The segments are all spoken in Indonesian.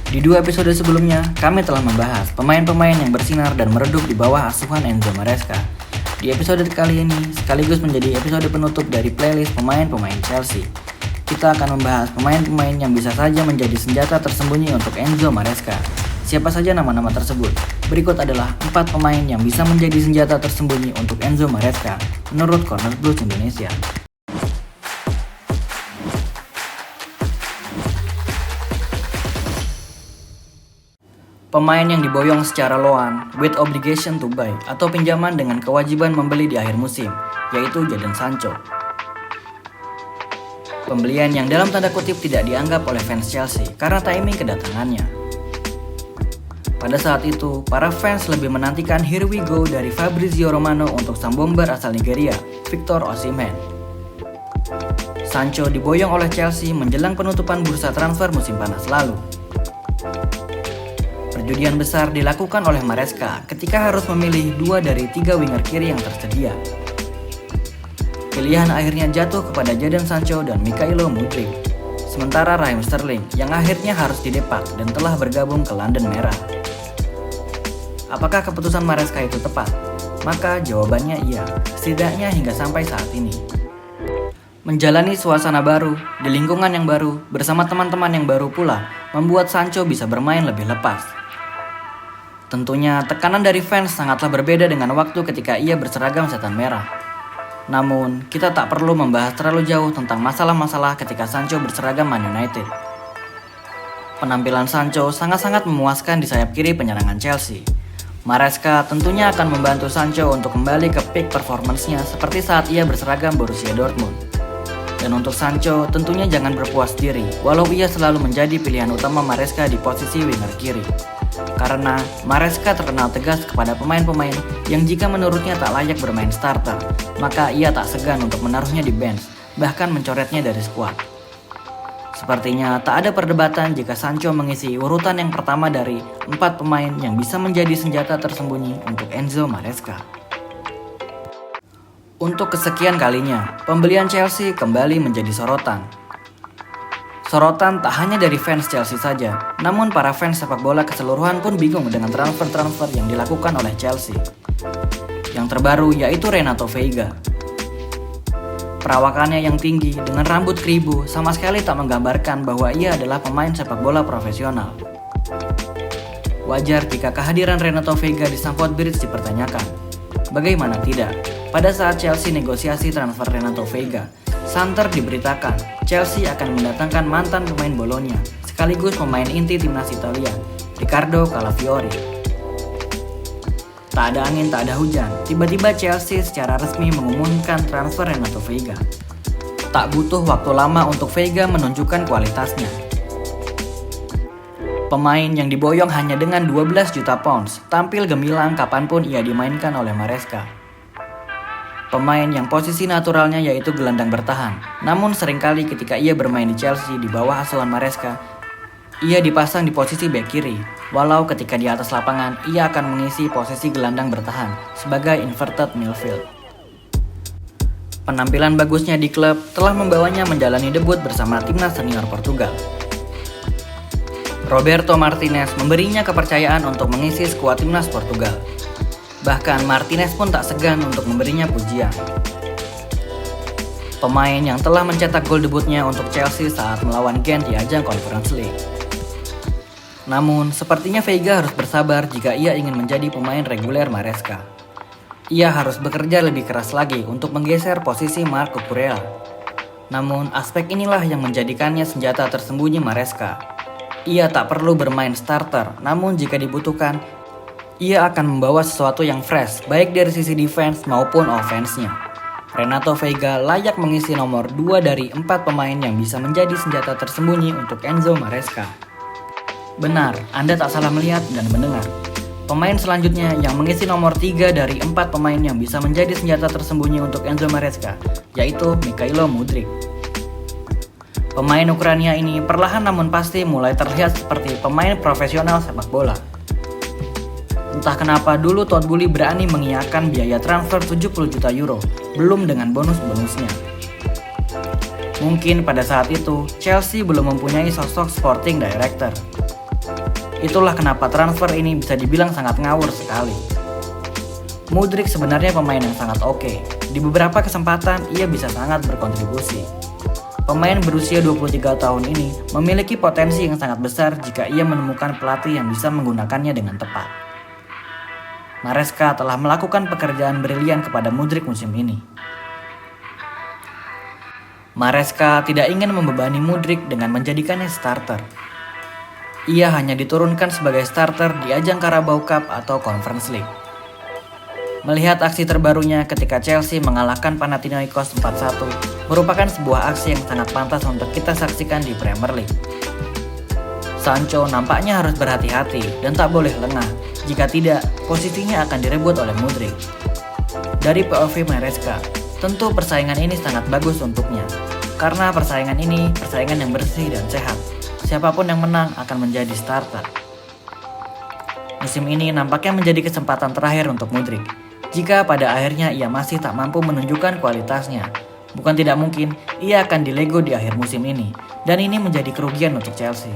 Di 2 episode sebelumnya, kami telah membahas pemain-pemain yang bersinar dan meredup di bawah asuhan Enzo Maresca. Di episode kali ini, sekaligus menjadi episode penutup dari playlist pemain-pemain Chelsea. Kita akan membahas pemain-pemain yang bisa saja menjadi senjata tersembunyi untuk Enzo Maresca. Siapa saja nama-nama tersebut? Berikut adalah 4 pemain yang bisa menjadi senjata tersembunyi untuk Enzo Maresca menurut Corner Blues Indonesia. Pemain yang diboyong secara loan with obligation to buy atau pinjaman dengan kewajiban membeli di akhir musim, yaitu Jadon Sancho. Pembelian yang dalam tanda kutip tidak dianggap oleh fans Chelsea karena timing kedatangannya. Pada saat itu, para fans lebih menantikan Here We Go dari Fabrizio Romano untuk sang bomber asal Nigeria, Victor Osimhen. Sancho diboyong oleh Chelsea menjelang penutupan bursa transfer musim panas lalu. Perjudian besar dilakukan oleh Maresca ketika harus memilih 2 dari 3 winger kiri yang tersedia. Pilihan akhirnya jatuh kepada Jadon Sancho dan Mykhailo Mudryk, sementara Raheem Sterling yang akhirnya harus didepak dan telah bergabung ke London Merah. Apakah keputusan Maresca itu tepat? Maka jawabannya iya, setidaknya hingga sampai saat ini. Menjalani suasana baru, di lingkungan yang baru, bersama teman-teman yang baru pula, membuat Sancho bisa bermain lebih lepas. Tentunya tekanan dari fans sangatlah berbeda dengan waktu ketika ia berseragam setan merah. Namun, kita tak perlu membahas terlalu jauh tentang masalah-masalah ketika Sancho berseragam Man United. Penampilan Sancho sangat-sangat memuaskan di sayap kiri penyerangan Chelsea. Maresca tentunya akan membantu Sancho untuk kembali ke peak performance-nya seperti saat ia berseragam Borussia Dortmund. Dan untuk Sancho tentunya jangan berpuas diri walau ia selalu menjadi pilihan utama Maresca di posisi winger kiri. Karena Maresca terkenal tegas kepada pemain-pemain yang jika menurutnya tak layak bermain starter, maka ia tak segan untuk menaruhnya di bench, bahkan mencoretnya dari skuad. Sepertinya tak ada perdebatan jika Sancho mengisi urutan yang pertama dari 4 pemain yang bisa menjadi senjata tersembunyi untuk Enzo Maresca. Untuk kesekian kalinya, pembelian Chelsea kembali menjadi sorotan. Sorotan tak hanya dari fans Chelsea saja, namun para fans sepak bola keseluruhan pun bingung dengan transfer-transfer yang dilakukan oleh Chelsea. Yang terbaru yaitu Renato Veiga. Perawakannya yang tinggi dengan rambut keribu sama sekali tak menggambarkan bahwa ia adalah pemain sepak bola profesional. Wajar jika kehadiran Renato Veiga di Stamford Bridge dipertanyakan. Bagaimana tidak? Pada saat Chelsea negosiasi transfer Renato Veiga, santer diberitakan Chelsea akan mendatangkan mantan pemain Bologna sekaligus pemain inti timnas Italia, Riccardo Calafiori. Tak ada angin, tak ada hujan, tiba-tiba Chelsea secara resmi mengumumkan transfer Renato Veiga. Tak butuh waktu lama untuk Veiga menunjukkan kualitasnya. Pemain yang diboyong hanya dengan 12 juta pounds, tampil gemilang kapanpun ia dimainkan oleh Maresca. Pemain yang posisi naturalnya yaitu gelandang bertahan, namun seringkali ketika ia bermain di Chelsea di bawah asuhan Maresca, ia dipasang di posisi bek kiri, walau ketika di atas lapangan ia akan mengisi posisi gelandang bertahan sebagai inverted midfield. Penampilan bagusnya di klub telah membawanya menjalani debut bersama timnas senior Portugal. Roberto Martinez memberinya kepercayaan untuk mengisi skuad timnas Portugal. Bahkan Martinez pun tak segan untuk memberinya pujian. Pemain yang telah mencetak gol debutnya untuk Chelsea saat melawan Gent di ajang Conference League. Namun, sepertinya Veiga harus bersabar jika ia ingin menjadi pemain reguler Maresca. Ia harus bekerja lebih keras lagi untuk menggeser posisi Marc Cucurella. Namun, aspek inilah yang menjadikannya senjata tersembunyi Maresca. Ia tak perlu bermain starter, namun jika dibutuhkan, ia akan membawa sesuatu yang fresh, baik dari sisi defense maupun offense-nya. Renato Veiga layak mengisi nomor 2 dari 4 pemain yang bisa menjadi senjata tersembunyi untuk Enzo Maresca. Benar, Anda tak salah melihat dan mendengar. Pemain selanjutnya yang mengisi nomor 3 dari 4 pemain yang bisa menjadi senjata tersembunyi untuk Enzo Maresca, yaitu Mykhailo Mudryk. Pemain Ukraina ini perlahan namun pasti mulai terlihat seperti pemain profesional sepak bola. Entah kenapa dulu Todd Boehly berani mengiyakan biaya transfer 70 juta euro, belum dengan bonus-bonusnya. Mungkin pada saat itu, Chelsea belum mempunyai sosok sporting director. Itulah kenapa transfer ini bisa dibilang sangat ngawur sekali. Mudryk sebenarnya pemain yang sangat oke. Di beberapa kesempatan ia bisa sangat berkontribusi. Pemain berusia 23 tahun ini memiliki potensi yang sangat besar jika ia menemukan pelatih yang bisa menggunakannya dengan tepat. Maresca telah melakukan pekerjaan brilian kepada Mudryk musim ini. Maresca tidak ingin membebani Mudryk dengan menjadikannya starter. Ia hanya diturunkan sebagai starter di ajang Carabao Cup atau Conference League. Melihat aksi terbarunya ketika Chelsea mengalahkan Panathinaikos 4-1 merupakan sebuah aksi yang sangat pantas untuk kita saksikan di Premier League. Sancho nampaknya harus berhati-hati dan tak boleh lengah, jika tidak posisinya akan direbut oleh Mudryk. Dari POV Maresca, tentu persaingan ini sangat bagus untuknya, karena persaingan ini persaingan yang bersih dan sehat. Siapapun yang menang akan menjadi starter. Musim ini nampaknya menjadi kesempatan terakhir untuk Mudryk. Jika pada akhirnya ia masih tak mampu menunjukkan kualitasnya, bukan tidak mungkin ia akan dilego di akhir musim ini, dan ini menjadi kerugian untuk Chelsea.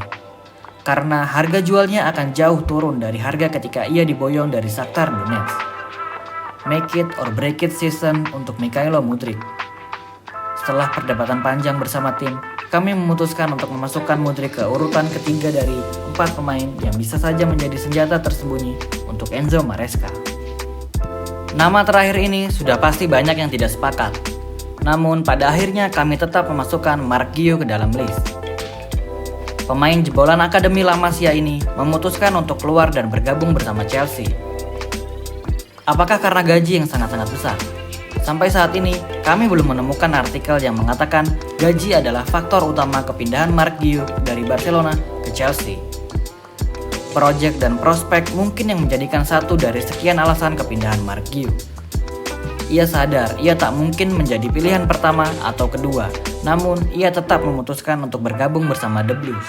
Karena harga jualnya akan jauh turun dari harga ketika ia diboyong dari Shakhtar Donetsk. Make it or break it season untuk Mykhailo Mudryk. Setelah perdebatan panjang bersama tim, kami memutuskan untuk memasukkan Mudryk ke urutan ketiga dari 4 pemain yang bisa saja menjadi senjata tersembunyi untuk Enzo Maresca. Nama terakhir ini sudah pasti banyak yang tidak sepakat. Namun pada akhirnya kami tetap memasukkan Mark Guiu ke dalam list. Pemain jebolan Akademi La Masia ini memutuskan untuk keluar dan bergabung bersama Chelsea. Apakah karena gaji yang sangat-sangat besar? Sampai saat ini, kami belum menemukan artikel yang mengatakan gaji adalah faktor utama kepindahan Mark Guiu dari Barcelona ke Chelsea. Project dan prospek mungkin yang menjadikan satu dari sekian alasan kepindahan Mark Guiu. Ia sadar ia tak mungkin menjadi pilihan pertama atau kedua, namun ia tetap memutuskan untuk bergabung bersama The Blues.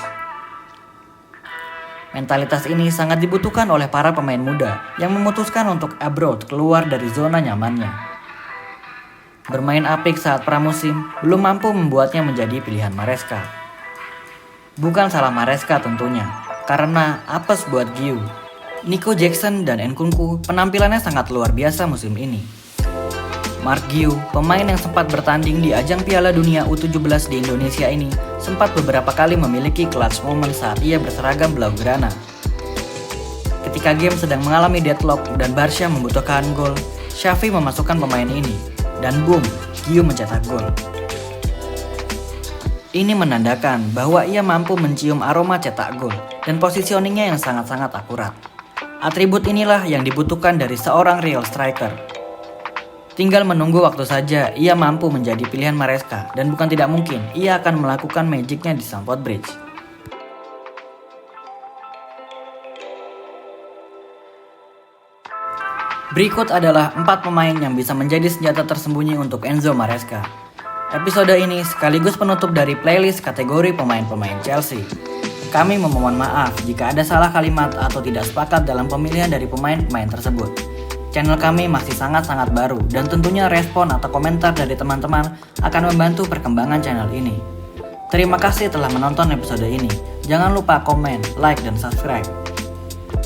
Mentalitas ini sangat dibutuhkan oleh para pemain muda yang memutuskan untuk abroad keluar dari zona nyamannya. Bermain apik saat pramusim belum mampu membuatnya menjadi pilihan Maresca. Bukan salah Maresca tentunya, karena apes buat Guiu. Nico Jackson dan Nkunku penampilannya sangat luar biasa musim ini. Mark Guiu, pemain yang sempat bertanding di ajang Piala Dunia U17 di Indonesia ini, sempat beberapa kali memiliki clutch moment saat ia berseragam Blaugrana. Ketika game sedang mengalami deadlock dan Barca membutuhkan gol, Xavi memasukkan pemain ini, dan boom, Guiu mencetak gol. Ini menandakan bahwa ia mampu mencium aroma cetak gol dan positioningnya yang sangat-sangat akurat. Atribut inilah yang dibutuhkan dari seorang real striker. Tinggal menunggu waktu saja ia mampu menjadi pilihan Maresca dan bukan tidak mungkin ia akan melakukan magicnya di Stamford Bridge. Berikut adalah 4 pemain yang bisa menjadi senjata tersembunyi untuk Enzo Maresca. Episode ini sekaligus penutup dari playlist kategori pemain-pemain Chelsea. Kami memohon maaf jika ada salah kalimat atau tidak sepakat dalam pemilihan dari pemain-pemain tersebut. Channel kami masih sangat-sangat baru dan tentunya respon atau komentar dari teman-teman akan membantu perkembangan channel ini. Terima kasih telah menonton episode ini. Jangan lupa komen, like, dan subscribe.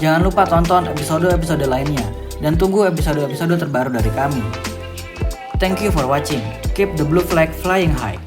Jangan lupa tonton episode-episode lainnya dan tunggu episode-episode terbaru dari kami. Thank you for watching. Keep the blue flag flying high.